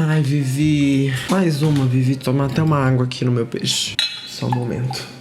Ai, Vivi. Mais uma, Vivi. Tomar até uma água aqui no meu peixe. Só um momento.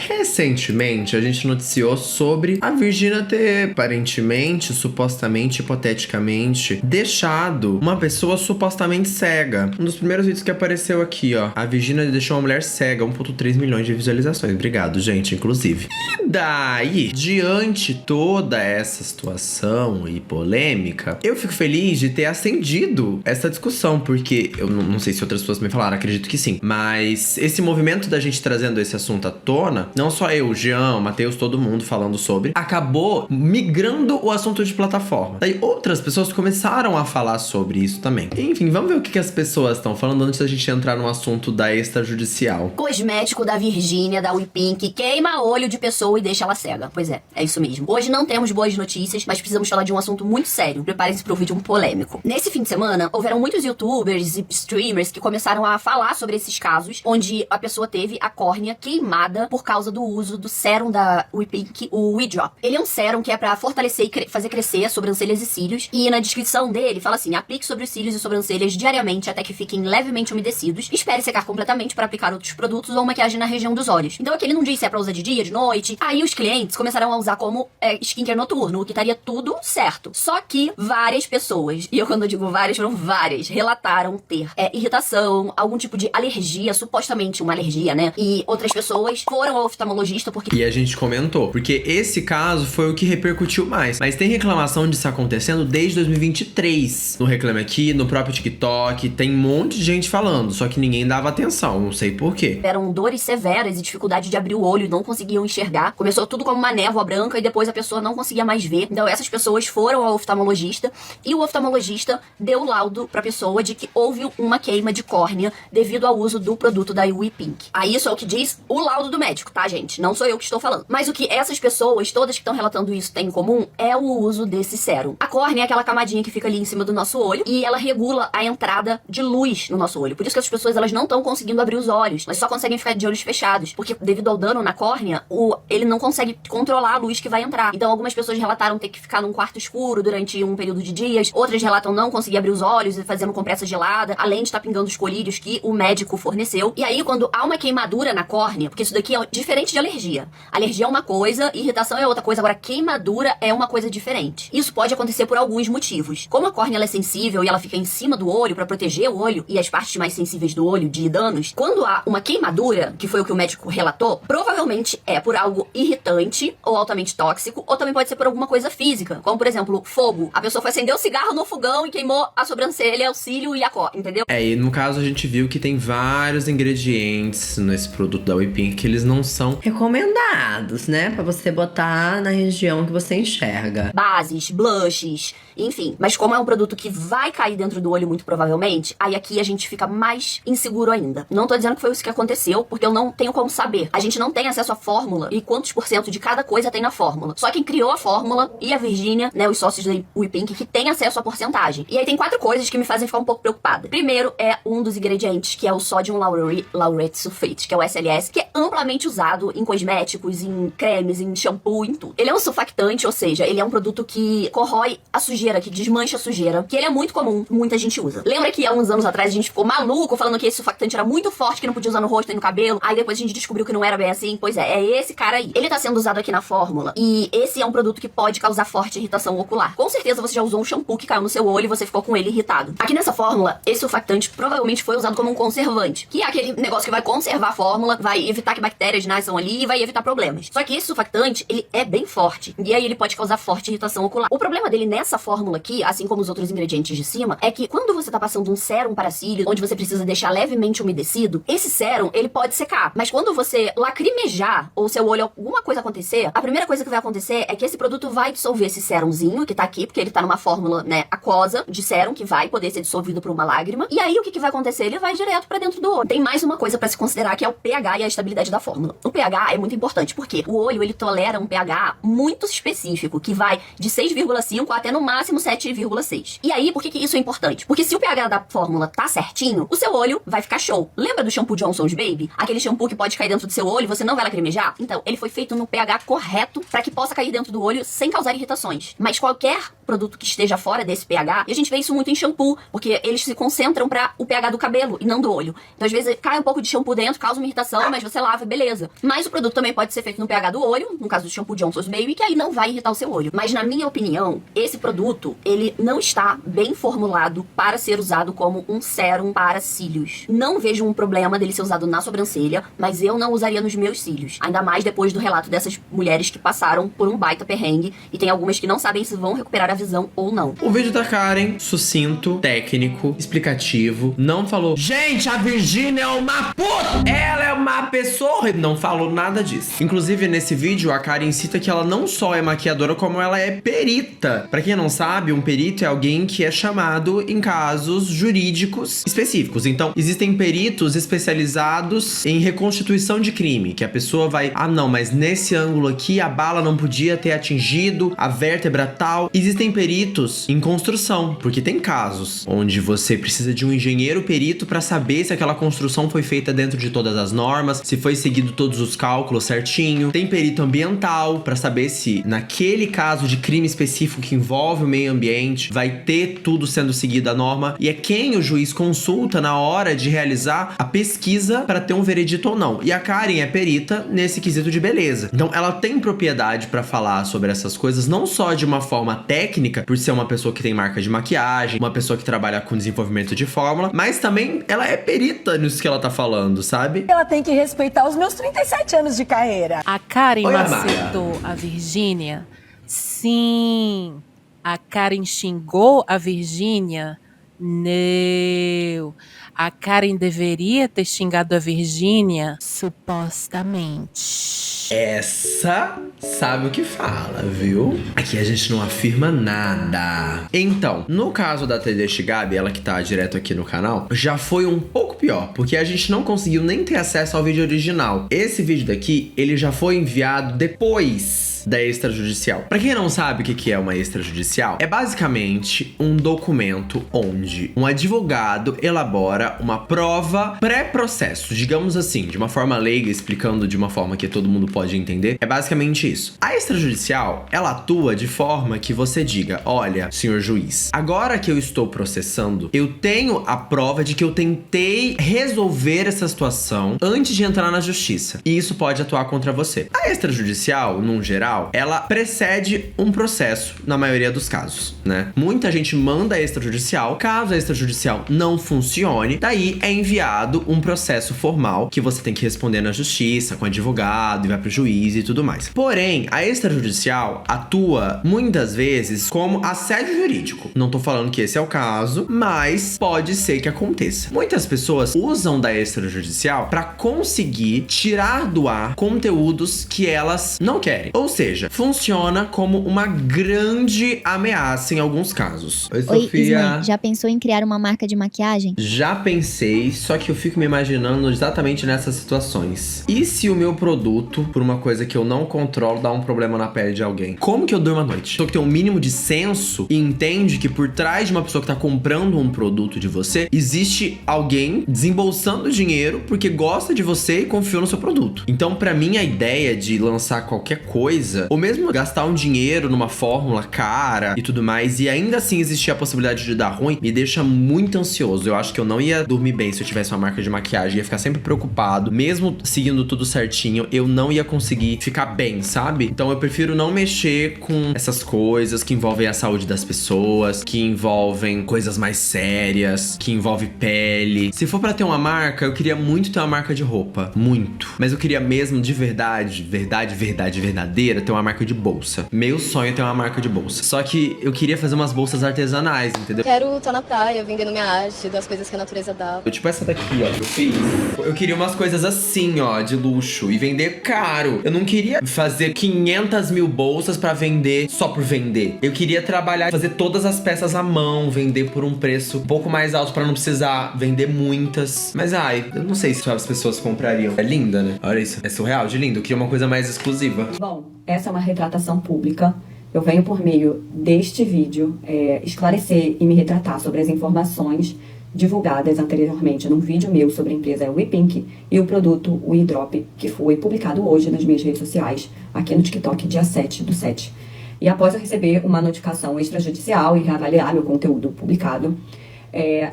Recentemente, a gente noticiou sobre a Virgínia ter, aparentemente, supostamente, hipoteticamente, deixado uma pessoa supostamente cega. Um dos primeiros vídeos que apareceu aqui, ó. A Virgínia deixou uma mulher cega, 1,3 milhões de visualizações. Obrigado, gente, inclusive. E daí, diante toda essa situação e polêmica, eu fico feliz de ter acendido essa discussão, porque eu não sei se outras pessoas me falaram, acredito que sim. Mas esse movimento da gente trazendo esse assunto à tona, não só eu, Jean, Matheus, todo mundo falando sobre, acabou migrando o assunto de plataforma. Daí outras pessoas começaram a falar sobre isso também. Enfim, vamos ver o que as pessoas estão falando antes da gente entrar no assunto da extrajudicial. Cosmético da Virgínia, da WePink, queima olho de pessoa e deixa ela cega. Pois é isso mesmo. Hoje não temos boas notícias, mas precisamos falar de um assunto muito sério. Preparem-se para o vídeo polêmico. Nesse fim de semana, houveram muitos youtubers e streamers que começaram a falar sobre esses casos, onde a pessoa teve a córnea queimada por causa do uso do sérum da WePink, o WeDrop. Ele é um sérum que é pra fortalecer e fazer crescer as sobrancelhas e cílios, e na descrição dele fala assim: aplique sobre os cílios e sobrancelhas diariamente até que fiquem levemente umedecidos, espere secar completamente para aplicar outros produtos ou maquiagem na região dos olhos. Então aqui ele não diz se é pra usar de dia, de noite. Aí os clientes começaram a usar como skincare noturno, o que estaria tudo certo. Só que várias pessoas, e eu quando eu digo várias, foram várias, relataram ter irritação, algum tipo de alergia, supostamente uma alergia, né? E outras pessoas foram ao oftalmologista porque... E a gente comentou, porque esse caso foi o que repercutiu mais. Mas tem reclamação disso acontecendo desde 2023. No Reclame Aqui, no próprio TikTok, tem um monte de gente falando, só que ninguém dava atenção, não sei porquê. Eram dores severas e dificuldade de abrir o olho, não conseguiam enxergar. Começou tudo como uma névoa branca e depois a pessoa não conseguia mais ver. Então essas pessoas foram ao oftalmologista e o oftalmologista deu laudo pra pessoa de que houve uma queima de córnea devido ao uso do produto da WePink. Aí isso é o que diz o laudo do médico, tá, gente? Não sou eu que estou falando. Mas o que essas pessoas, todas que estão relatando isso, têm em comum é o uso desse sérum. A córnea é aquela camadinha que fica ali em cima do nosso olho e ela regula a entrada de luz no nosso olho. Por isso que as pessoas, elas não estão conseguindo abrir os olhos, mas só conseguem ficar de olhos fechados, porque devido ao dano na córnea, ele não consegue controlar a luz que vai entrar. Então algumas pessoas relataram ter que ficar num quarto escuro durante um período de dias, outras relatam não conseguir abrir os olhos e fazendo compressa gelada, além de estar pingando os colírios que o médico forneceu. E aí quando há uma queimadura na córnea, porque isso daqui é diferente de alergia. Alergia é uma coisa, irritação é outra coisa, agora queimadura é uma coisa diferente. Isso pode acontecer por alguns motivos. Como a córnea ela é sensível e ela fica em cima do olho para proteger o olho e as partes mais sensíveis do olho de danos, quando há uma queimadura, que foi o que o médico relatou, provavelmente é por algo irritante ou altamente tóxico, ou também pode ser por alguma coisa física, como por exemplo, fogo. A pessoa foi acender o cigarro no fogão e queimou a sobrancelha, o cílio e a córnea, entendeu? E no caso a gente viu que tem vários ingredientes nesse produto da WePink que eles não são recomendados, né? Pra você botar na região que você enxerga. Bases, blushes, enfim. Mas como é um produto que vai cair dentro do olho muito provavelmente, aí aqui a gente fica mais inseguro ainda. Não tô dizendo que foi isso que aconteceu, porque eu não tenho como saber. A gente não tem acesso à fórmula e quantos % de cada coisa tem na fórmula. Só quem criou a fórmula e a Virgínia, né, os sócios da WePink, que tem acesso à porcentagem. E aí tem 4 coisas que me fazem ficar um pouco preocupada. Primeiro é um dos ingredientes, que é o Sodium Laurate Sulfate, que é o SLS, que é amplamente usado em cosméticos, em cremes, em shampoo, em tudo. Ele é um surfactante, ou seja, ele é um produto que corrói a sujeira, que desmancha a sujeira, que ele é muito comum, muita gente usa. Lembra que há uns anos atrás a gente ficou maluco falando que esse surfactante era muito forte, que não podia usar no rosto e no cabelo? Aí depois a gente descobriu que não era bem assim. Pois é esse cara aí. Ele tá sendo usado aqui na fórmula e esse é um produto que pode causar forte irritação ocular. Com certeza você já usou um shampoo que caiu no seu olho e você ficou com ele irritado. Aqui nessa fórmula, esse surfactante provavelmente foi usado como um conservante, que é aquele negócio que vai conservar a fórmula, vai evitar que bactérias nasçam ali e vai evitar problemas. Só que esse surfactante, ele é bem forte e aí ele pode causar forte irritação ocular. O problema dele nessa fórmula aqui, assim como os outros ingredientes de cima, é que quando você tá passando um sérum para cílios, onde você precisa deixar levemente umedecido, esse sérum, ele pode secar. Mas quando você lacrimejar ou seu olho alguma coisa acontecer, a primeira coisa que vai acontecer é que esse produto vai dissolver esse sérumzinho que tá aqui, porque ele tá numa fórmula, né, aquosa de sérum que vai poder ser dissolvido por uma lágrima. E aí o que vai acontecer? Ele vai direto para dentro do olho. Tem mais uma coisa para se considerar, que é o pH e a estabilidade da fórmula. O pH é muito importante, porque o olho, ele tolera um pH muito específico, que vai de 6,5 até no máximo 7,6. E aí, por que isso é importante? Porque se o pH da fórmula tá certinho, o seu olho vai ficar show. Lembra do shampoo Johnson's Baby? Aquele shampoo que pode cair dentro do seu olho e você não vai lacrimejar? Então, ele foi feito no pH correto para que possa cair dentro do olho sem causar irritações. Mas qualquer produto que esteja fora desse pH, e a gente vê isso muito em shampoo, porque eles se concentram para o pH do cabelo e não do olho. Então, às vezes, cai um pouco de shampoo dentro, causa uma irritação, mas você lava, beleza. Mas o produto também pode ser feito no pH do olho, no caso do shampoo Johnson's Baby, que aí não vai irritar o seu olho. Mas, na minha opinião, esse produto, ele não está bem formulado para ser usado como um sérum para cílios. Não vejo um problema dele ser usado na sobrancelha, mas eu não usaria nos meus cílios. Ainda mais depois do relato dessas mulheres que passaram por um baita perrengue, e tem algumas que não sabem se vão recuperar a visão ou não. O vídeo da Karen, sucinto, técnico, explicativo, não falou: gente, a Virgínia é uma puta! Ela é uma pessoa! Não falou nada disso. Inclusive, nesse vídeo, a Karen cita que ela não só é maquiadora, como ela é perita. Pra quem não sabe, um perito é alguém que é chamado em casos jurídicos específicos. Então, existem peritos especializados em reconstituição de crime, que a pessoa vai: ah, não, mas nesse ângulo aqui a bala não podia ter atingido a vértebra tal. Existem peritos em construção, porque tem casos onde você precisa de um engenheiro perito para saber se aquela construção foi feita dentro de todas as normas, se foi seguido todos os cálculos certinho. Tem perito ambiental para saber se naquele caso de crime específico que envolve o meio ambiente vai ter tudo sendo seguido a norma, e é quem o juiz consulta na hora de realizar a pesquisa para ter um veredito ou não. E a Karen é perita nesse quesito de beleza. Então ela tem propriedade para falar sobre essas coisas, não só de uma forma técnica, por ser uma pessoa que tem marca de maquiagem, uma pessoa que trabalha com desenvolvimento de fórmula, mas também ela é perita nisso que ela tá falando, sabe? Ela tem que respeitar os meus 37 anos de carreira. A Karen Oi, macetou a Virgínia? Sim. A Karen xingou a Virgínia? Não. A Karen deveria ter xingado a Virgínia? Supostamente. Essa sabe o que fala, viu? Aqui a gente não afirma nada. Então, no caso da Tedeschi Gabi, ela que tá direto aqui no canal, já foi um pouco pior, porque a gente não conseguiu nem ter acesso ao vídeo original. Esse vídeo daqui, ele já foi enviado depois da extrajudicial. Pra quem não sabe o que é uma extrajudicial, é basicamente um documento onde um advogado elabora uma prova pré-processo, digamos assim, de uma forma leiga, explicando de uma forma que todo mundo pode entender. É basicamente isso. A extrajudicial, ela atua de forma que você diga: olha, senhor juiz, agora que eu estou processando, eu tenho a prova de que eu tentei resolver essa situação antes de entrar na justiça, e isso pode atuar contra você. A extrajudicial, num geral, ela precede um processo na maioria dos casos, né? Muita gente manda a extrajudicial. Caso a extrajudicial não funcione, daí é enviado um processo formal que você tem que responder na justiça, com advogado, e vai pro juiz e tudo mais. Porém, a extrajudicial atua muitas vezes como assédio jurídico. Não tô falando que esse é o caso, mas pode ser que aconteça. Muitas pessoas usam da extrajudicial para conseguir tirar do ar conteúdos que elas não querem. Ou seja, funciona como uma grande ameaça em alguns casos. Oi, Sofia. Ismael, já pensou em criar uma marca de maquiagem? Já pensei, só que eu fico me imaginando exatamente nessas situações. E se o meu produto, por uma coisa que eu não controlo, dá um problema na pele de alguém? Como que eu durmo à noite? Pessoa que tem um mínimo de senso e entende que por trás de uma pessoa que tá comprando um produto de você, existe alguém desembolsando dinheiro porque gosta de você e confiou no seu produto. Então, pra mim, a ideia de lançar qualquer coisa, ou mesmo gastar um dinheiro numa fórmula cara e tudo mais, e ainda assim existir a possibilidade de dar ruim, me deixa muito ansioso. Eu acho que eu não ia dormir bem se eu tivesse uma marca de maquiagem, ia ficar sempre preocupado. Mesmo seguindo tudo certinho, eu não ia conseguir ficar bem, sabe? Então eu prefiro não mexer com essas coisas que envolvem a saúde das pessoas, que envolvem coisas mais sérias, que envolvem pele. Se for pra ter uma marca, eu queria muito ter uma marca de roupa. Muito. Mas eu queria mesmo, de verdade, verdadeira, brasileira ter uma marca de bolsa. Meu sonho é ter uma marca de bolsa. Só que eu queria fazer umas bolsas artesanais, entendeu? Quero estar na praia, vendendo minha arte, das coisas que a natureza dá. Tipo essa daqui, ó, que eu fiz. Eu queria umas coisas assim, ó, de luxo. E vender caro. Eu não queria fazer 500 mil bolsas pra vender só por vender. Eu queria trabalhar, fazer todas as peças à mão, vender por um preço um pouco mais alto pra não precisar vender muitas. Mas, ai, eu não sei se as pessoas comprariam. É linda, né? Olha isso. É surreal de lindo. Eu queria uma coisa mais exclusiva. Bom, essa é uma retratação pública. Eu venho por meio deste vídeo esclarecer e me retratar sobre as informações divulgadas anteriormente num vídeo meu sobre a empresa WePink e o produto WeDrop, que foi publicado hoje nas minhas redes sociais, aqui no TikTok, dia 7/7. E após eu receber uma notificação extrajudicial e reavaliar meu conteúdo publicado,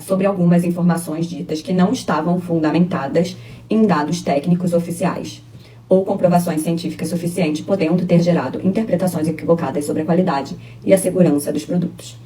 sobre algumas informações ditas que não estavam fundamentadas em dados técnicos oficiais ou comprovações científicas suficientes, podendo ter gerado interpretações equivocadas sobre a qualidade e a segurança dos produtos.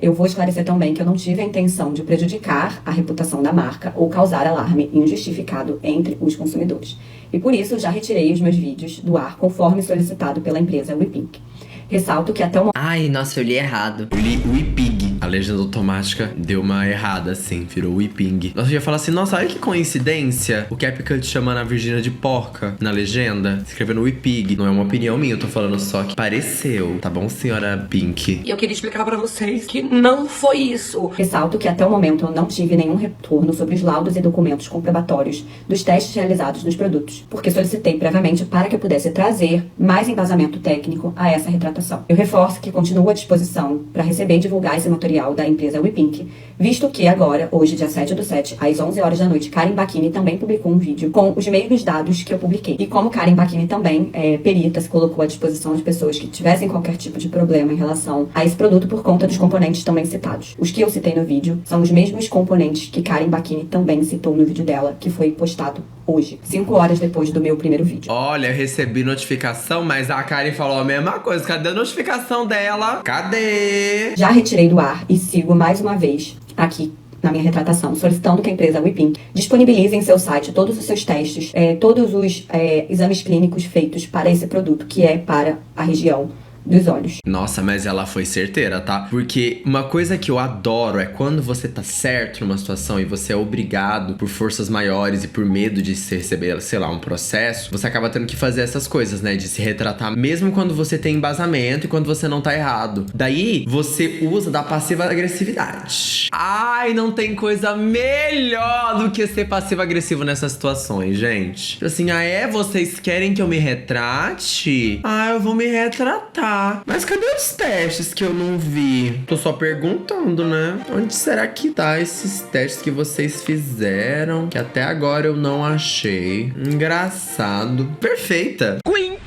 Eu vou esclarecer também que eu não tive a intenção de prejudicar a reputação da marca ou causar alarme injustificado entre os consumidores. E por isso já retirei os meus vídeos do ar conforme solicitado pela empresa WePink. Ressalto que até o momento... Ai, nossa, eu li errado. Eu li WePig. A legenda automática deu uma errada, assim. Virou WePing. Nossa, eu ia falar assim, nossa, olha que coincidência. O CapCut chamando a Virgínia de porca na legenda. Escrevendo WePig. Não é uma opinião minha, eu tô falando só que pareceu. Tá bom, senhora Pink? E eu queria explicar pra vocês que não foi isso. Ressalto que até o momento eu não tive nenhum retorno sobre os laudos e documentos comprobatórios dos testes realizados nos produtos, porque solicitei previamente para que eu pudesse trazer mais embasamento técnico a essa retratação. Eu reforço que continuo à disposição para receber e divulgar esse material da empresa WePink, visto que agora, hoje, dia 7/7, às 11 horas da noite, Karen Bacchini também publicou um vídeo com os mesmos dados que eu publiquei. E como Karen Bacchini também perita, se colocou à disposição de pessoas que tivessem qualquer tipo de problema em relação a esse produto por conta dos componentes também citados. Os que eu citei no vídeo são os mesmos componentes que Karen Bacchini também citou no vídeo dela, que foi postado hoje, 5 horas depois do meu primeiro vídeo. Olha, eu recebi notificação, mas a Karen falou a mesma coisa. Cadê a notificação dela? Cadê? Já retirei do ar e sigo mais uma vez aqui na minha retratação, solicitando que a empresa WePink disponibilize em seu site todos os seus testes, todos os exames clínicos feitos para esse produto, que é para a região dos olhos. Nossa, mas ela foi certeira, tá? Porque uma coisa que eu adoro é quando você tá certo numa situação e você é obrigado por forças maiores e por medo de se receber, sei lá, um processo, você acaba tendo que fazer essas coisas, né? De se retratar mesmo quando você tem embasamento e quando você não tá errado. Daí, você usa da passiva agressividade. Ai, não tem coisa melhor do que ser passivo-agressivo nessas situações, gente. Tipo assim, vocês querem que eu me retrate? Eu vou me retratar. Mas cadê os testes que eu não vi? Tô só perguntando, né? Onde será que tá esses testes que vocês fizeram? Que até agora eu não achei. Engraçado. Perfeita. Queen!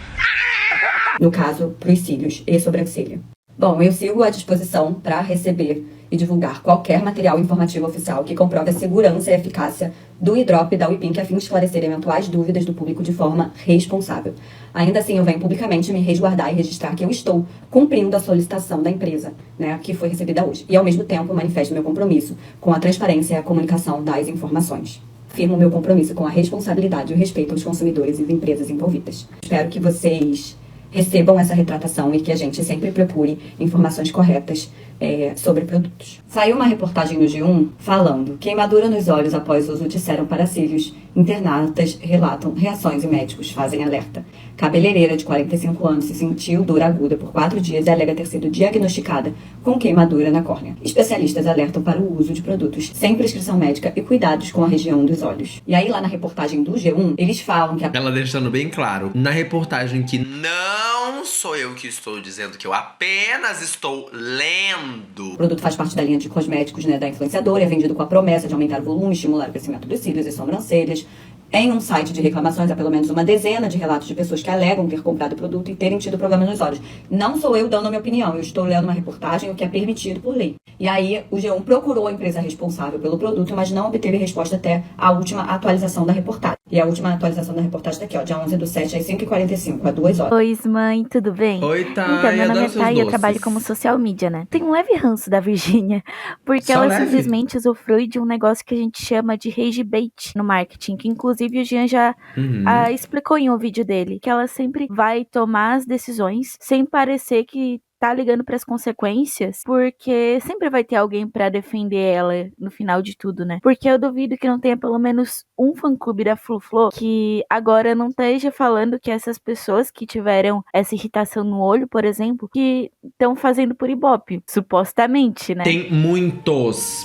No caso, pros cílios e sobrancelha. Bom, eu sigo à disposição para receber e divulgar qualquer material informativo oficial que comprove a segurança e eficácia do WeDrop da WePink a fim de esclarecer eventuais dúvidas do público de forma responsável. Ainda assim, eu venho publicamente me resguardar e registrar que eu estou cumprindo a solicitação da empresa, né, que foi recebida hoje. E, ao mesmo tempo, manifesto meu compromisso com a transparência e a comunicação das informações. Firmo meu compromisso com a responsabilidade e o respeito aos consumidores e às empresas envolvidas. Espero que vocês recebam essa retratação e que a gente sempre procure informações corretas sobre produtos. Saiu uma reportagem no G1 falando: queimadura nos olhos após uso de sérum para cílios. Internautas relatam reações e médicos fazem alerta. Cabeleireira de 45 anos se sentiu dor aguda por 4 dias e alega ter sido diagnosticada com queimadura na córnea. Especialistas alertam para o uso de produtos sem prescrição médica e cuidados com a região dos olhos. E aí, lá na reportagem do G1, eles falam que ela deixando bem claro, na reportagem, que não sou eu que estou dizendo, que eu apenas estou lendo. O produto faz parte da linha de cosméticos, né, da influenciadora, é vendido com a promessa de aumentar o volume, estimular o crescimento dos cílios e sobrancelhas. Em um site de reclamações, há pelo menos uma dezena de relatos de pessoas que alegam ter comprado o produto e terem tido problemas nos olhos. Não sou eu dando a minha opinião, eu estou lendo uma reportagem, o que é permitido por lei. E aí, o G1 procurou a empresa responsável pelo produto, mas não obteve resposta até a última atualização da reportagem. E a última atualização da reportagem tá aqui, ó, dia 11/7, às 5h45, há 2 horas. Oi, mãe, tudo bem? Oi, Thay, Então, meu nome adoro é seus Thay e eu doces. trabalho como social media, né? Tem um leve ranço da Virgínia, porque Só ela leve? simplesmente usufrui de um negócio que a gente chama de rage bait no marketing, que inclusive o Jean já explicou em um vídeo dele, que ela sempre vai tomar as decisões sem parecer que tá ligando pras consequências, porque sempre vai ter alguém pra defender ela no final de tudo, né? Porque eu duvido que não tenha pelo menos um fã-clube da Flu-Flo que agora não esteja falando que essas pessoas que tiveram essa irritação no olho, por exemplo, que estão fazendo por ibope, supostamente, né? Tem muitos.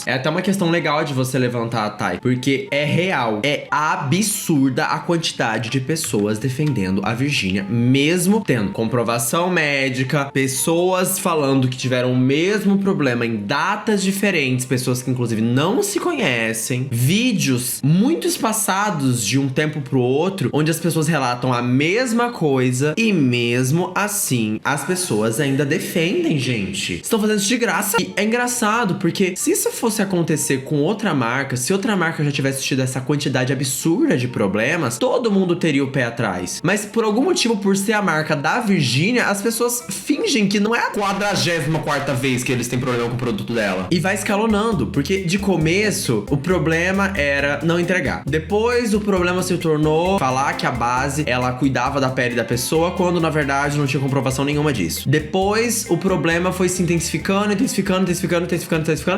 É até uma questão legal de você levantar, Thay, porque é real. É absurda a quantidade de pessoas defendendo a Virgínia, mesmo tendo comprovação médica, pessoas falando que tiveram o mesmo problema em datas diferentes, pessoas que inclusive não se conhecem, vídeos muito espaçados de um tempo pro outro, onde as pessoas relatam a mesma coisa e mesmo assim as pessoas ainda defendem, gente. Estão fazendo isso de graça. E é engraçado, porque se isso fosse acontecer com outra marca, se outra marca já tivesse tido essa quantidade absurda de problemas, todo mundo teria o pé atrás. Mas por algum motivo, por ser a marca da Virgínia, as pessoas fingem que não é a 44ª vez que eles têm problema com o produto dela. E vai escalonando, porque de começo o problema era não entregar. Depois o problema se tornou falar que a base, ela cuidava da pele da pessoa, quando na verdade não tinha comprovação nenhuma disso. Depois o problema foi se intensificando,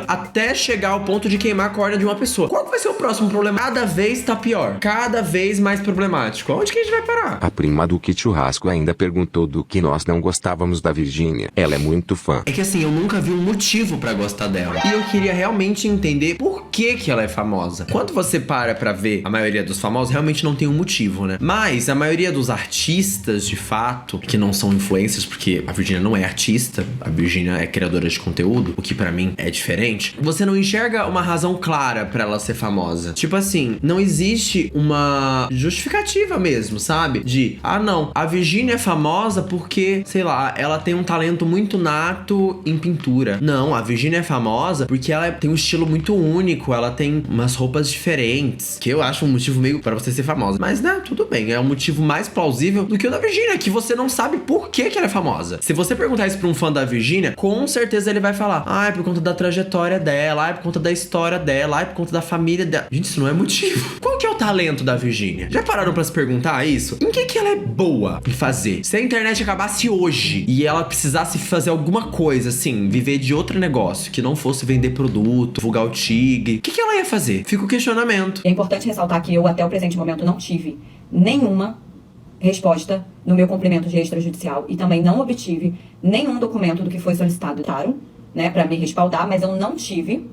até chegar ao ponto de queimar a corda de uma pessoa. Qual que vai ser o próximo problema? Cada vez tá pior, cada vez mais problemático. Onde que a gente vai parar? A prima do Kit Churrasco ainda perguntou do que nós não gostávamos da Virgínia. Ela é muito fã. É que assim, eu nunca vi um motivo pra gostar dela. E eu queria realmente entender por que ela é famosa. Quando você para pra ver a maioria dos famosos, realmente não tem um motivo, né? Mas a maioria dos artistas, de fato, que não são influencers, porque a Virgínia não é artista, a Virgínia é criadora de conteúdo, o que pra mim é diferente, você não enxerga uma razão clara pra ela ser famosa. Tipo assim, não existe uma justificativa mesmo, sabe? De, não, a Virgínia é famosa porque, sei lá, ela tem um talento muito nato em pintura. Não, a Virgínia é famosa porque ela tem um estilo muito único, ela tem umas roupas diferentes, que eu acho um motivo meio pra você ser famosa. Mas, né, tudo bem, é um motivo mais plausível do que o da Virgínia, que você não sabe por que ela é famosa. Se você perguntar isso pra um fã da Virgínia, com certeza ele vai falar, é por conta da trajetória dela, é por conta da história dela, é por conta da família dela. Gente, isso não é motivo. Qual que é o talento da Virgínia? Já pararam pra se perguntar isso? Em que ela é boa em fazer? Se a internet acabasse hoje e ela precisasse fazer alguma coisa, assim, viver de outro negócio, que não fosse vender produto, divulgar o TIG, o que ela ia fazer? Fica o questionamento. É importante ressaltar que eu, até o presente momento, não tive nenhuma resposta no meu cumprimento de extrajudicial e também não obtive nenhum documento do que foi solicitado, né, pra me respaldar, mas eu não tive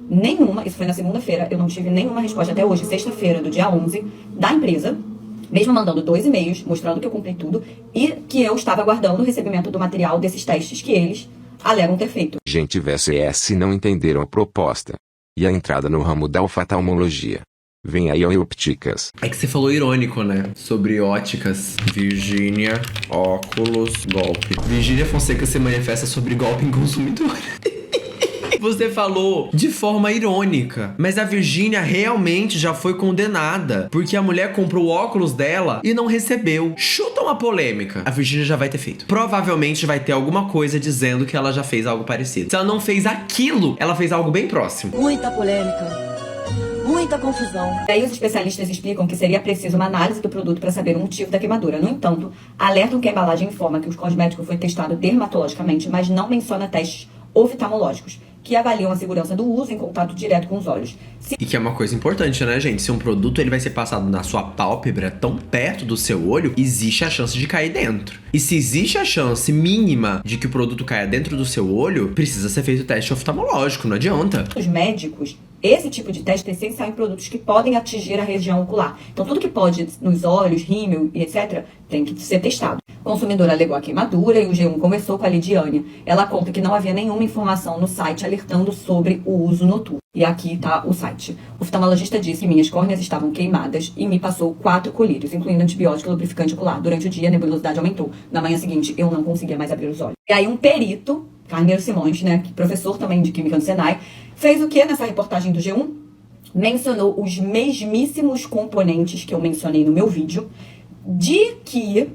nenhuma, isso foi na segunda-feira, eu não tive nenhuma resposta até hoje, sexta-feira do dia 11, da empresa, mesmo mandando 2 e-mails, mostrando que eu cumpri tudo e que eu estava aguardando o recebimento do material desses testes que eles alegam ter feito. Gente VCS não entenderam a proposta. E a entrada no ramo da oftalmologia. Vem aí a Opticas. É que você falou irônico, né? Sobre óticas. Virgínia, óculos, golpe. Virgínia Fonseca se manifesta sobre golpe em consumidor. Você falou de forma irônica, mas a Virgínia realmente já foi condenada, porque a mulher comprou o óculos dela e não recebeu. Chuta uma polêmica. A Virgínia já vai ter feito. Provavelmente vai ter alguma coisa dizendo que ela já fez algo parecido. Se ela não fez aquilo, ela fez algo bem próximo. Muita polêmica. Muita confusão. E aí os especialistas explicam que seria preciso uma análise do produto para saber o motivo da queimadura. No entanto, alertam que a embalagem informa que o cosmético foi testado dermatologicamente, mas não menciona testes oftalmológicos, que avaliam a segurança do uso em contato direto com os olhos. E que é uma coisa importante, né, gente? Se um produto ele vai ser passado na sua pálpebra, tão perto do seu olho, existe a chance de cair dentro. E se existe a chance mínima de que o produto caia dentro do seu olho, precisa ser feito teste oftalmológico, não adianta. Os médicos, esse tipo de teste é essencial em produtos que podem atingir a região ocular. Então, tudo que pode nos olhos, rímel e etc., tem que ser testado. O consumidor alegou a queimadura e o G1 conversou com a Lidiane. Ela conta que não havia nenhuma informação no site alertando sobre o uso noturno. E aqui está o site. O oftalmologista disse que minhas córneas estavam queimadas e me passou 4 colírios, incluindo antibiótico e lubrificante ocular. Durante o dia, a nebulosidade aumentou. Na manhã seguinte, eu não conseguia mais abrir os olhos. E aí um perito, Carneiro Simões, né, professor também de Química do Senai, fez o que nessa reportagem do G1? mencionou os mesmíssimos componentes que eu mencionei no meu vídeo, de que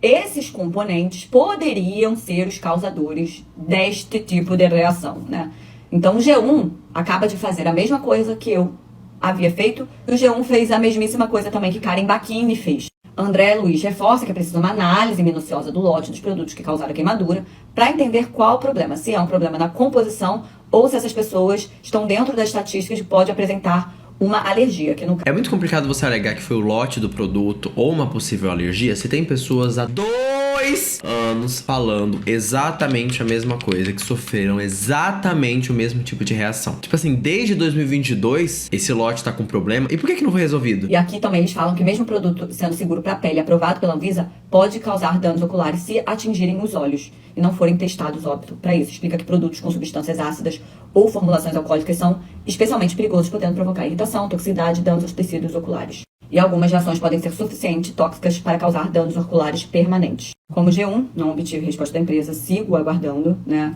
esses componentes poderiam ser os causadores deste tipo de reação, né? Então o G1 acaba de fazer a mesma coisa que eu havia feito, e o G1 fez a mesmíssima coisa também que Karen Bacchini fez. André Luiz reforça que é preciso uma análise minuciosa do lote dos produtos que causaram a queimadura para entender qual o problema, se é um problema na composição ou se essas pessoas estão dentro das estatísticas e pode apresentar uma alergia. Que no... É muito complicado você alegar que foi o lote do produto ou uma possível alergia se tem pessoas há 2 anos falando exatamente a mesma coisa, que sofreram exatamente o mesmo tipo de reação. Tipo assim, desde 2022, esse lote tá com problema. E por que não foi resolvido? E aqui também eles falam que mesmo o produto sendo seguro para a pele, aprovado pela Anvisa, pode causar danos oculares se atingirem os olhos e não forem testados, óbvio, para isso. Explica que produtos com substâncias ácidas ou formulações alcoólicas são especialmente perigosos, podendo provocar irritação, toxicidade e danos aos tecidos oculares. E algumas reações podem ser suficientemente tóxicas para causar danos oculares permanentes. Como G1, não obtive resposta da empresa, sigo aguardando, né?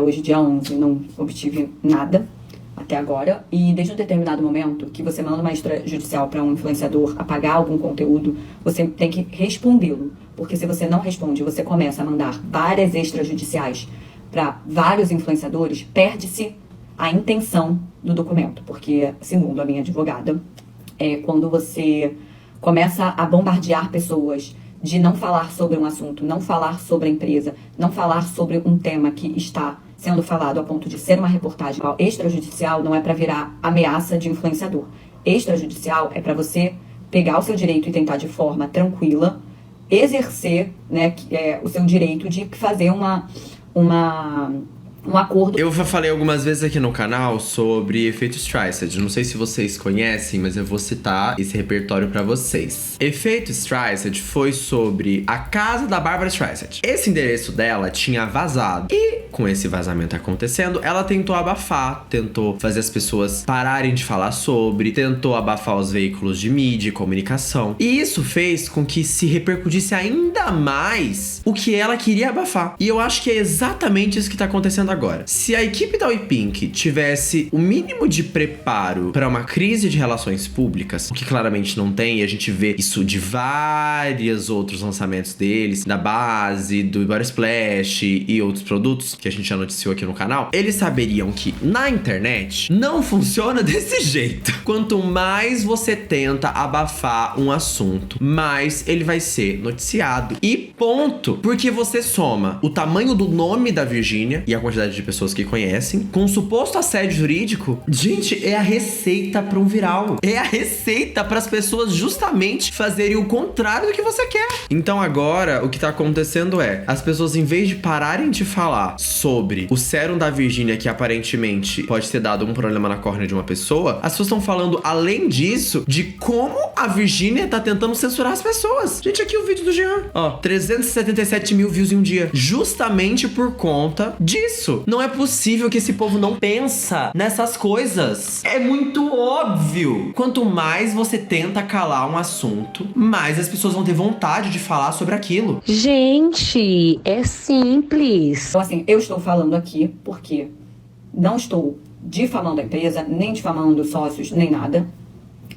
Hoje, dia 11, não obtive nada até agora. E desde um determinado momento que você manda uma extrajudicial para um influenciador apagar algum conteúdo, você tem que respondê-lo. Porque se você não responde, você começa a mandar várias extrajudiciais para vários influenciadores, perde-se a intenção do documento. Porque, segundo a minha advogada, quando você começa a bombardear pessoas de não falar sobre um assunto, não falar sobre a empresa, não falar sobre um tema que está sendo falado a ponto de ser uma reportagem extrajudicial, não é para virar ameaça de influenciador. Extrajudicial é para você pegar o seu direito e tentar de forma tranquila exercer, né, o seu direito de fazer um acordo. Eu já falei algumas vezes aqui no canal sobre efeito Streisand. Não sei se vocês conhecem, mas eu vou citar esse repertório pra vocês. Efeito Streisand foi sobre a casa da Barbra Streisand. Esse endereço dela tinha vazado. E com esse vazamento acontecendo, ela tentou abafar, tentou fazer as pessoas pararem de falar sobre, tentou abafar os veículos de mídia e comunicação. E isso fez com que se repercutisse ainda mais o que ela queria abafar. E eu acho que é exatamente isso que tá acontecendo agora. Se a equipe da WePink tivesse o mínimo de preparo para uma crise de relações públicas, o que claramente não tem, e a gente vê isso de vários outros lançamentos deles, da base, do Body Splash e outros produtos que a gente já noticiou aqui no canal, eles saberiam que na internet não funciona desse jeito. Quanto mais você tenta abafar um assunto, mais ele vai ser noticiado. E ponto. Porque você soma o tamanho do nome da Virgínia e a quantidade de pessoas que conhecem, com um suposto assédio jurídico. Gente, é a receita para um viral. É a receita para as pessoas justamente fazerem o contrário do que você quer. Então agora, o que tá acontecendo é, as pessoas, em vez de pararem de falar sobre o sérum da Virgínia, que aparentemente pode ter dado um problema na córnea de uma pessoa, as pessoas estão falando, além disso, de como a Virgínia tá tentando censurar as pessoas. Gente, aqui o vídeo do Jean. Ó, 377 mil views em um dia. Justamente por conta disso. Não é possível que esse povo não pensa nessas coisas. É muito óbvio. Quanto mais você tenta calar um assunto, mais as pessoas vão ter vontade de falar sobre aquilo. Gente, é simples. Então, assim, eu estou falando aqui porque não estou difamando a empresa, nem difamando sócios, nem nada.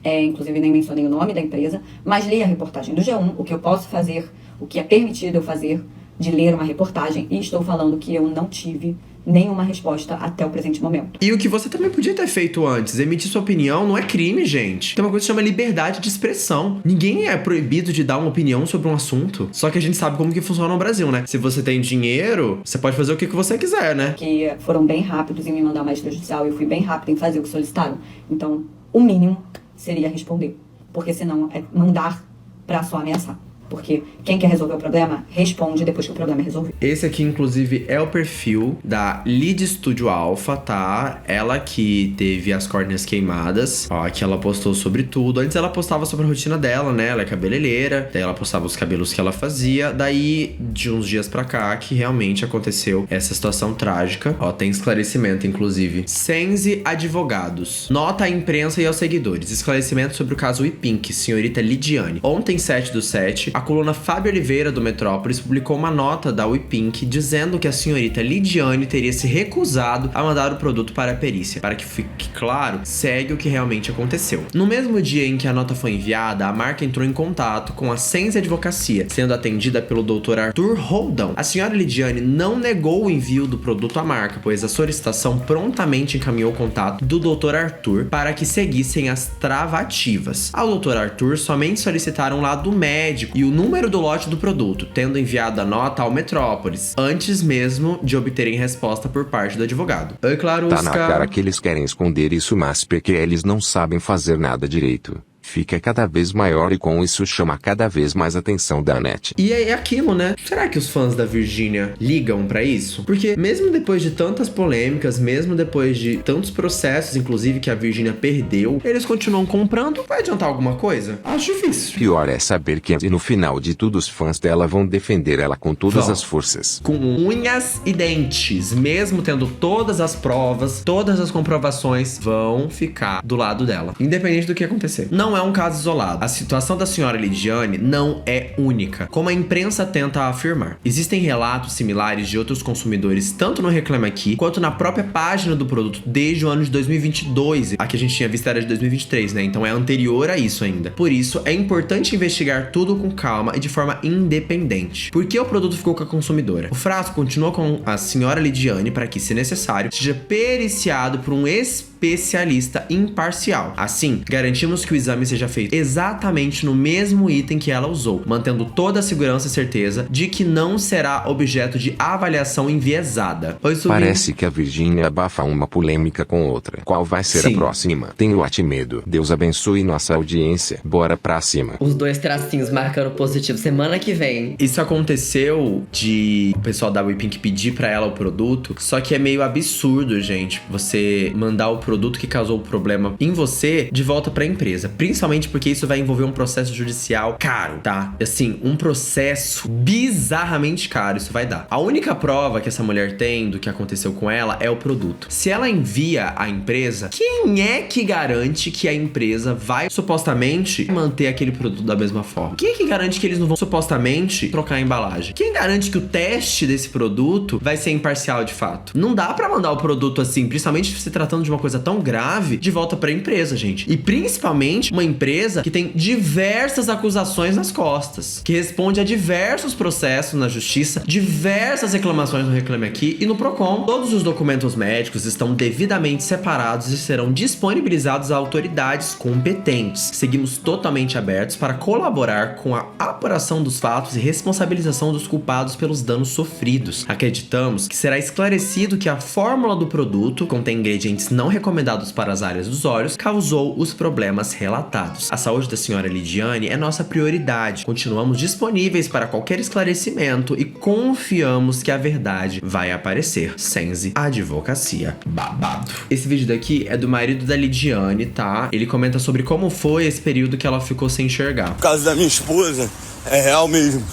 Inclusive, nem mencionei o nome da empresa, mas li a reportagem do G1, o que eu posso fazer, o que é permitido eu fazer, de ler uma reportagem, e estou falando que eu não tive nenhuma resposta até o presente momento. E o que você também podia ter feito antes, emitir sua opinião, não é crime, gente. Tem uma coisa que chama liberdade de expressão. Ninguém é proibido de dar uma opinião sobre um assunto. Só que a gente sabe como que funciona no Brasil, né? Se você tem dinheiro, você pode fazer o que você quiser, né? Que foram bem rápidos em me mandar uma extrajudicial, eu fui bem rápido em fazer o que solicitaram. Então, o mínimo seria responder. Porque senão é mandar pra só ameaçar. Porque quem quer resolver o problema, responde depois que o problema é resolvido. Esse aqui, inclusive, é o perfil da Lead Studio Alpha, tá? Ela que teve as córneas queimadas. Ó, aqui ela postou sobre tudo. Antes ela postava sobre a rotina dela, né? Ela é cabeleireira. Daí ela postava os cabelos que ela fazia. Daí, de uns dias pra cá, que realmente aconteceu essa situação trágica. Ó, tem esclarecimento, inclusive. Sense Advogados. Nota à imprensa e aos seguidores. Esclarecimento sobre o caso WePink, senhorita Lidiane. Ontem, 7/7, a coluna Fábio Oliveira, do Metrópolis, publicou uma nota da WePink dizendo que a senhorita Lidiane teria se recusado a mandar o produto para a perícia. Para que fique claro, segue o que realmente aconteceu. No mesmo dia em que a nota foi enviada, a marca entrou em contato com a Sense Advocacia, sendo atendida pelo Dr. Arthur Roldão. A senhora Lidiane não negou o envio do produto à marca, pois a solicitação prontamente encaminhou o contato do Dr. Arthur para que seguissem as tratativas. Ao Dr. Arthur somente solicitaram o lado médico e o número do lote do produto, tendo enviado a nota ao Metrópolis, antes mesmo de obterem resposta por parte do advogado. Oi, Clarusca. Tá na cara que eles querem esconder isso, mas porque eles não sabem fazer nada direito. Fica cada vez maior e com isso chama cada vez mais atenção da net. E é aquilo, né? Será que os fãs da Virgínia ligam pra isso? Porque mesmo depois de tantas polêmicas, mesmo depois de tantos processos, inclusive, que a Virgínia perdeu, eles continuam comprando? Vai adiantar alguma coisa? Acho difícil. Pior é saber que no final de tudo os fãs dela vão defender ela com todas as forças. Com unhas e dentes, mesmo tendo todas as provas, todas as comprovações, vão ficar do lado dela, independente do que acontecer. Não é um caso isolado. A situação da senhora Lidiane não é única, como a imprensa tenta afirmar. Existem relatos similares de outros consumidores, tanto no Reclame Aqui, quanto na própria página do produto desde o ano de 2022. A que a gente tinha visto era de 2023, né? Então é anterior a isso ainda. Por isso, é importante investigar tudo com calma e de forma independente. Por que o produto ficou com a consumidora? O frasco continua com a senhora Lidiane para que, se necessário, seja periciado por um especialista imparcial. Assim, garantimos que o exame seja feito exatamente no mesmo item que ela usou, mantendo toda a segurança e certeza de que não será objeto de avaliação enviesada. Parece que a Virgínia abafa uma polêmica com outra. Qual vai ser a próxima? Tenho até medo. Deus abençoe nossa audiência. Bora pra cima. Os 2 tracinhos marcando positivo semana que vem. Isso aconteceu de o pessoal da WePink pedir pra ela o produto, só que é meio absurdo, gente, você mandar o produto que causou o problema em você de volta pra empresa. Principalmente porque isso vai envolver um processo judicial caro, tá? Assim, um processo bizarramente caro isso vai dar. A única prova que essa mulher tem do que aconteceu com ela é o produto. Se ela envia à empresa, quem é que garante que a empresa vai supostamente manter aquele produto da mesma forma? Quem é que garante que eles não vão supostamente trocar a embalagem? Quem garante que o teste desse produto vai ser imparcial de fato? Não dá pra mandar o produto assim, principalmente se tratando de uma coisa tão grave, de volta pra empresa, gente. E principalmente uma empresa que tem diversas acusações nas costas, que responde a diversos processos na justiça, diversas reclamações no Reclame Aqui e no Procon. Todos os documentos médicos estão devidamente separados e serão disponibilizados a autoridades competentes. Seguimos totalmente abertos para colaborar com a apuração dos fatos e responsabilização dos culpados pelos danos sofridos. Acreditamos que será esclarecido que a fórmula do produto contém ingredientes não recomendados para as áreas dos olhos, causou os problemas relatados. A saúde da senhora Lidiane é nossa prioridade. Continuamos disponíveis para qualquer esclarecimento e confiamos que a verdade vai aparecer. Sense Advocacia. Babado. Esse vídeo daqui é do marido da Lidiane, tá? Ele comenta sobre como foi esse período que ela ficou sem enxergar. O caso da minha esposa é real mesmo.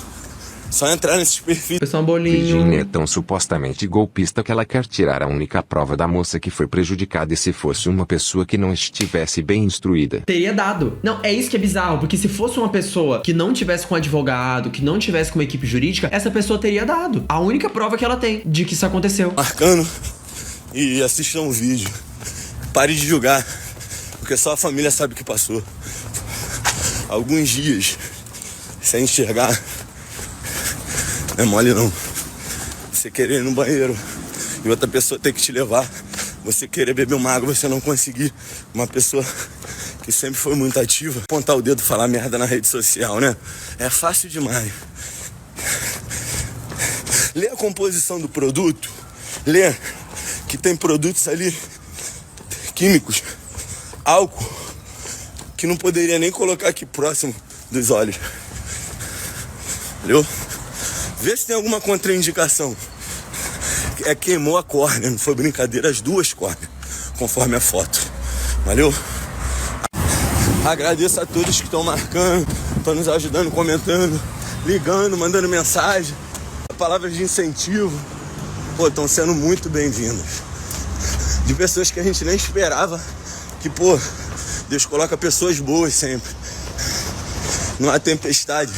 Só entrar nesses perfis. Pessoal, bolinho. Virgínia é tão supostamente golpista que ela quer tirar a única prova da moça que foi prejudicada, e se fosse uma pessoa que não estivesse bem instruída, teria dado. Não, é isso que é bizarro, porque se fosse uma pessoa que não tivesse com um advogado, que não tivesse com uma equipe jurídica, essa pessoa teria dado. A única prova que ela tem de que isso aconteceu. Marcando e assistam o vídeo. Pare de julgar, porque só a família sabe o que passou. Alguns dias sem enxergar não é mole não. Você querer ir no banheiro e outra pessoa ter que te levar, você querer beber uma água, você não conseguir. Uma pessoa que sempre foi muito ativa, apontar o dedo e falar merda na rede social, né? É fácil demais. Lê a composição do produto, lê que tem produtos ali químicos, álcool, que não poderia nem colocar aqui próximo dos olhos. Entendeu? Vê se tem alguma contraindicação. Queimou a córnea, não foi brincadeira, as 2 córneas, conforme a foto. Valeu? Agradeço a todos que estão marcando, estão nos ajudando, comentando, ligando, mandando mensagem. Palavras de incentivo, pô, estão sendo muito bem-vindas. De pessoas que a gente nem esperava, que, pô, Deus coloca pessoas boas sempre. Não há tempestade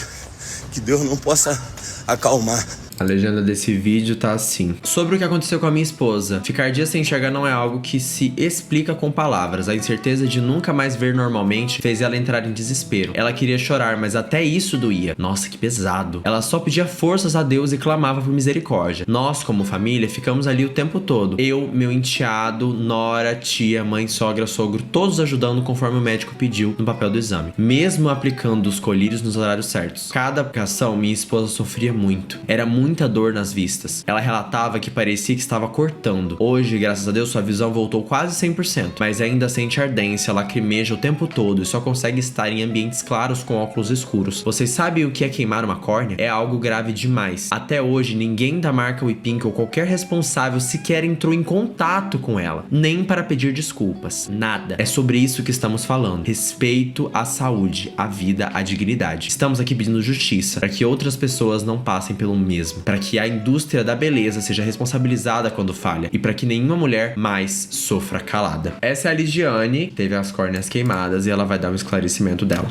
que Deus não possa acalmar. A legenda desse vídeo tá assim: sobre o que aconteceu com a minha esposa. Ficar dias sem enxergar não é algo que se explica com palavras. A incerteza de nunca mais ver normalmente fez ela entrar em desespero. Ela queria chorar, mas até isso doía. Nossa, que pesado. Ela só pedia forças a Deus e clamava por misericórdia. Nós, como família, ficamos ali o tempo todo. Eu, meu enteado, nora, tia, mãe, sogra, sogro, todos ajudando conforme o médico pediu no papel do exame. Mesmo aplicando os colírios nos horários certos. Cada aplicação, minha esposa sofria muito. Era muita dor nas vistas. Ela relatava que parecia que estava cortando. Hoje, graças a Deus, sua visão voltou quase 100%, mas ainda sente ardência, lacrimeja o tempo todo e só consegue estar em ambientes claros com óculos escuros. Vocês sabem o que é queimar uma córnea? É algo grave demais. Até hoje, ninguém da marca WePink ou qualquer responsável sequer entrou em contato com ela, nem para pedir desculpas. Nada. É sobre isso que estamos falando. Respeito à saúde, à vida, à dignidade. Estamos aqui pedindo justiça para que outras pessoas não passem pelo mesmo, para que a indústria da beleza seja responsabilizada quando falha e para que nenhuma mulher mais sofra calada. Essa é a Ligiane, que teve as córneas queimadas, e ela vai dar um esclarecimento dela.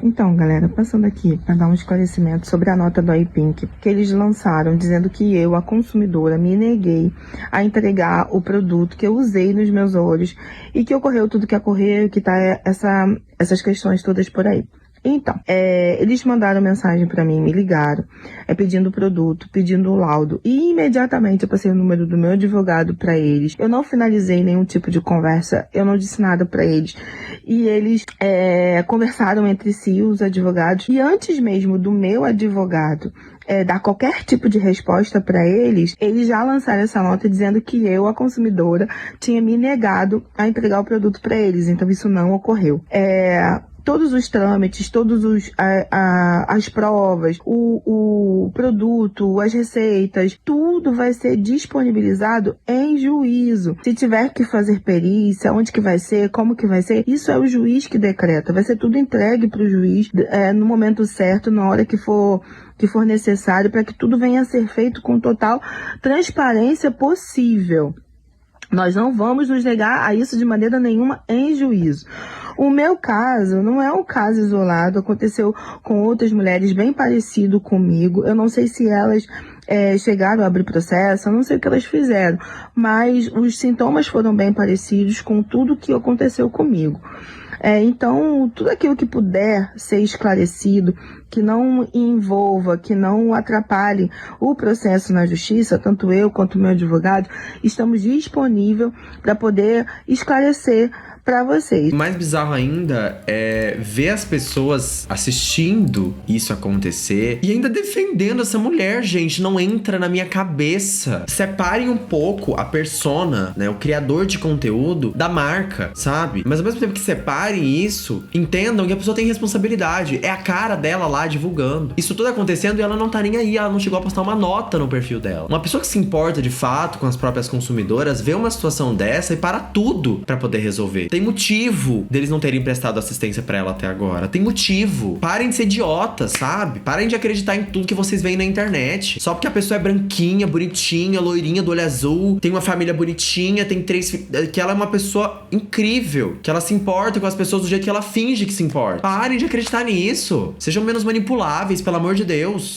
Então, galera, passando aqui para dar um esclarecimento sobre a nota do WePink, que eles lançaram dizendo que eu, a consumidora, me neguei a entregar o produto que eu usei nos meus olhos e que ocorreu tudo que ocorreu, que tá essas questões todas por aí. Então, eles mandaram mensagem pra mim, me ligaram, pedindo o produto, pedindo o laudo. E imediatamente eu passei o número do meu advogado pra eles. Eu não finalizei nenhum tipo de conversa, eu não disse nada pra eles. E eles conversaram entre si, os advogados. E antes mesmo do meu advogado dar qualquer tipo de resposta para eles já lançaram essa nota dizendo que eu, a consumidora, tinha me negado a entregar o produto para eles. Então isso não ocorreu. Todos os trâmites, as provas, o produto, as receitas, tudo vai ser disponibilizado em juízo. Se tiver que fazer perícia, onde que vai ser, como que vai ser, isso é o juiz que decreta. Vai ser tudo entregue para o juiz no momento certo, na hora que for necessário, para que tudo venha a ser feito com total transparência possível. Nós não vamos nos negar a isso de maneira nenhuma em juízo. O meu caso não é um caso isolado, aconteceu com outras mulheres bem parecido comigo. Eu não sei se elas chegaram a abrir processo, eu não sei o que elas fizeram, mas os sintomas foram bem parecidos com tudo que aconteceu comigo. Então, tudo aquilo que puder ser esclarecido, que não envolva, que não atrapalhe o processo na justiça, tanto eu quanto o meu advogado, estamos disponíveis para poder esclarecer para vocês. O mais bizarro ainda é ver as pessoas assistindo isso acontecer e ainda defendendo essa mulher, gente. Não entra na minha cabeça. Separem um pouco a persona, né, o criador de conteúdo da marca, sabe? Mas ao mesmo tempo que separem isso, entendam que a pessoa tem responsabilidade. É a cara dela lá divulgando. Isso tudo acontecendo e ela não tá nem aí. Ela não chegou a postar uma nota no perfil dela. Uma pessoa que se importa de fato com as próprias consumidoras vê uma situação dessa e para tudo pra poder resolver. Tem motivo deles não terem prestado assistência pra ela até agora. Tem motivo. Parem de ser idiotas, sabe? Parem de acreditar em tudo que vocês veem na internet. Só porque a pessoa é branquinha, bonitinha, loirinha, do olho azul, tem uma família bonitinha, tem 3 filhos, que ela é uma pessoa incrível, que ela se importa com as pessoas do jeito que ela finge que se importa. Parem de acreditar nisso. Sejam menos manipuláveis, pelo amor de Deus.